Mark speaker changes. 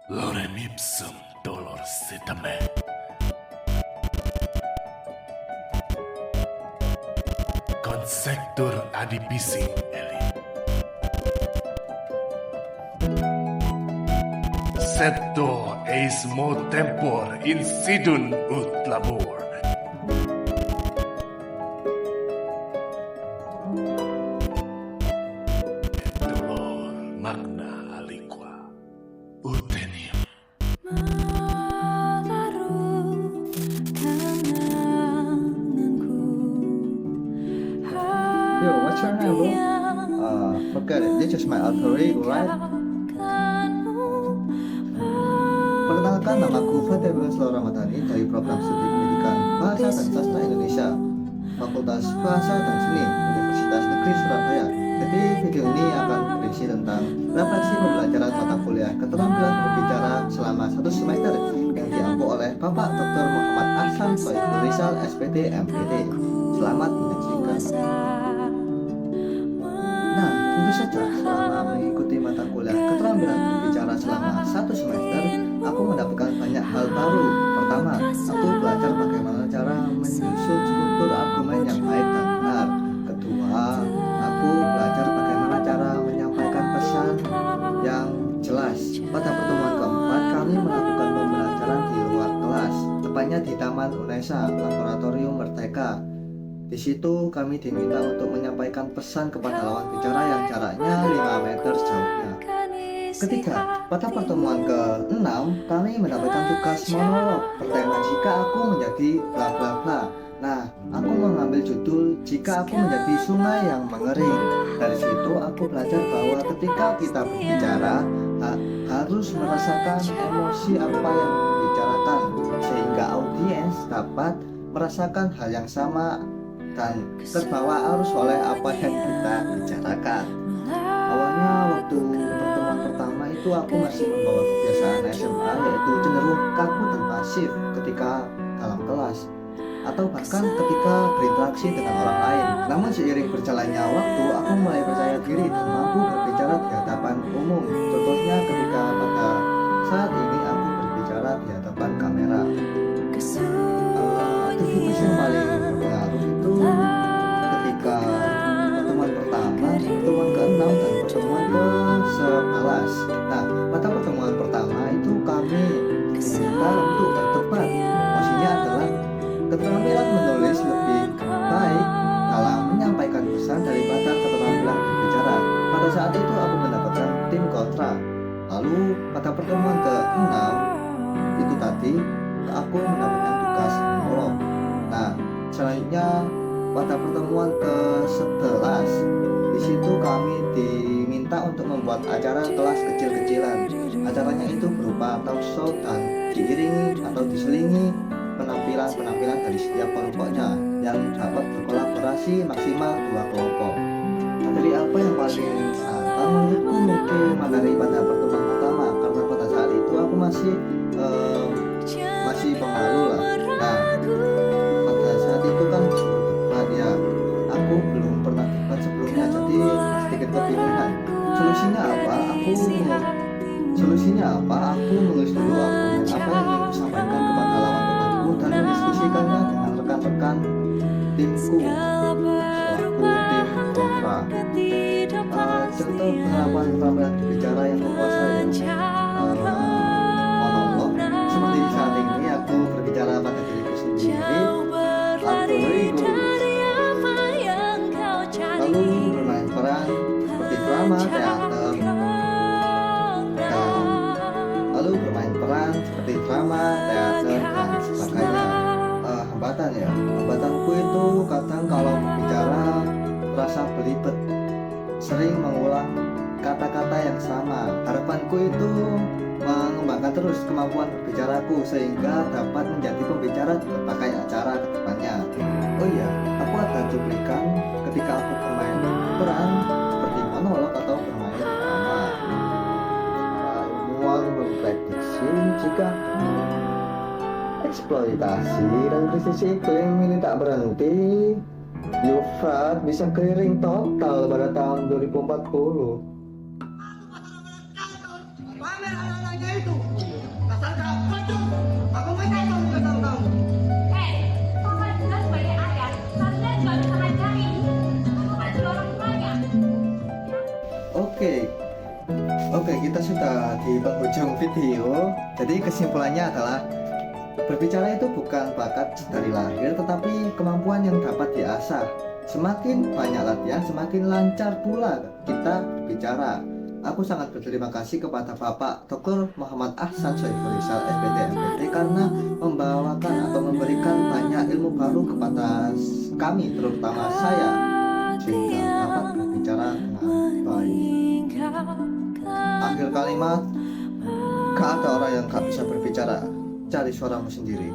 Speaker 1: Lorem ipsum dolor sitame. Consector adipisi elit. Septo eis mo tempor insidun ut labor. Dolor magna aliqua. Utenium.
Speaker 2: Yo, what's your name, bro? Forget it. This is my alter ego, right? Perkenalkan, namaku Fatih Abdullah Ramadhani dari program studi pendidikan Bahasa dan Sastra Indonesia, Fakultas Bahasa dan Seni, Universitas Negeri Surabaya. Jadi video ini akan berisi tentang refleksi pembelajaran mata kuliah keterampilan berbicara selama 1 semester yang diampu oleh Bapak Dr. Muhammad Ahsan Sohibul Rizal SPD MPD. Selamat menyaksikan. Nah, tentu saja selama mengikuti mata kuliah keterampilan berbicara selama 1 semester, aku mendapatkan banyak hal baru. Pertama, aku belajar bagaimana cara menyusun struktur argumen yang baik dan benar. Kedua, aku belajar bagaimana cara menyampaikan pesan yang jelas. Pada pertemuan keempat, kami melakukan pembelajaran di luar kelas, tepatnya di Taman UNESA, Laboratorium Merdeka. Di situ kami diminta untuk menyampaikan pesan kepada lawan bicara yang jaraknya 5 meter jauhnya. Ketiga, pada pertemuan ke-6, kami mendapatkan tugas monolog bertema jika aku menjadi bla bla bla. Nah, aku mengambil judul jika aku menjadi sungai yang mengering. Dari situ aku belajar bahwa ketika kita berbicara harus merasakan emosi apa yang dibicarakan sehingga audiens dapat merasakan hal yang sama dan terbawa arus oleh apa yang kita bicarakan. Awalnya waktu pertemuan pertama itu aku masih membawa kebiasaan SMA, yaitu cenderung kaku dan pasif ketika dalam kelas atau bahkan ketika berinteraksi dengan orang lain. Namun seiring berjalannya waktu, aku mulai percaya diri dan mampu berbicara di hadapan umum. Contohnya ketika pada saat ini aku berbicara di hadapan kamera. Aktivitas yang paling berpengaruh itu ketika pertemuan pertama, pertemuan ke-6 dan pertemuan ke-11. Nah, pada pertemuan pertama itu kami diminta untuk berdebat. Maksudnya adalah keterampilan menulis lebih baik dalam menyampaikan pesan daripada keterampilan berbicara. Pada saat itu aku mendapatkan tim kontra. Lalu pada pertemuan ke-6 itu tadi aku mendapatkan tugas monolog. Nah, selanjutnya pada pertemuan ke-11 di situ kami diminta untuk membuat acara kelas kecil-kecilan. Acaranya itu berupa talk show dan diiringi atau diselingi penampilan-penampilan dari setiap kelompoknya yang dapat berkolaborasi maksimal 2 kelompok. Materi apa yang paling santai menurutku mungkin materi pada pertemuan pertama, karena pada saat itu aku masih pemalu lah. Nah, pada saat itu kan debat ya, aku belum pernah debat sebelumnya, jadi sedikit kebingungan. Solusinya apa? Aku menulis dulu argumen apa yang ingin disampaikan kepada lawan debatku dan mendiskusikannya dengan rekan-rekan timku selaku tim kontra. Contoh penerapan keterampilan berbicara yang menguasai monolog seperti saat ini aku berbicara pada diriku sendiri, lalu bermain peran seperti drama, teater, dan sebagainya. Hambatanku itu kadang kalau berbicara terasa belibet, sering mengulang kata-kata yang sama. Harapanku itu mengembangkan terus kemampuan berbicaraku sehingga dapat menjadi pembicara di berbagai acara ke depannya. Oh iya, aku ada cuplikan ketika aku bermain peran seperti monolog atau bermain drama. Ilmuwan memprediksi jika eksploitasi dan krisis iklim ini tak berhenti, Yufrat bisa keliling total pada tahun 2040. anak-anaknya itu. Dasar kacau. Aku mau tahu nggak tahu.
Speaker 3: Kakak jelas sebagai ayah, harusnya juga bisa ngajarin. Kamu kan juga orang tuanya.
Speaker 2: Oke, kita sudah di penghujung video. Jadi kesimpulannya adalah berbicara itu bukan bakat dari lahir, tetapi kemampuan yang dapat diasah. Semakin banyak latihan, semakin lancar pula kita berbicara. Aku sangat berterima kasih kepada Bapak Dr. Muhammad Ahsan Soifurizal SPT karena membawakan atau memberikan banyak ilmu baru kepada kami, terutama saya, sehingga dapat berbicara dengan baik. Akhir kalimat, gak ada orang yang gak bisa berbicara. Cari suaramu sendiri.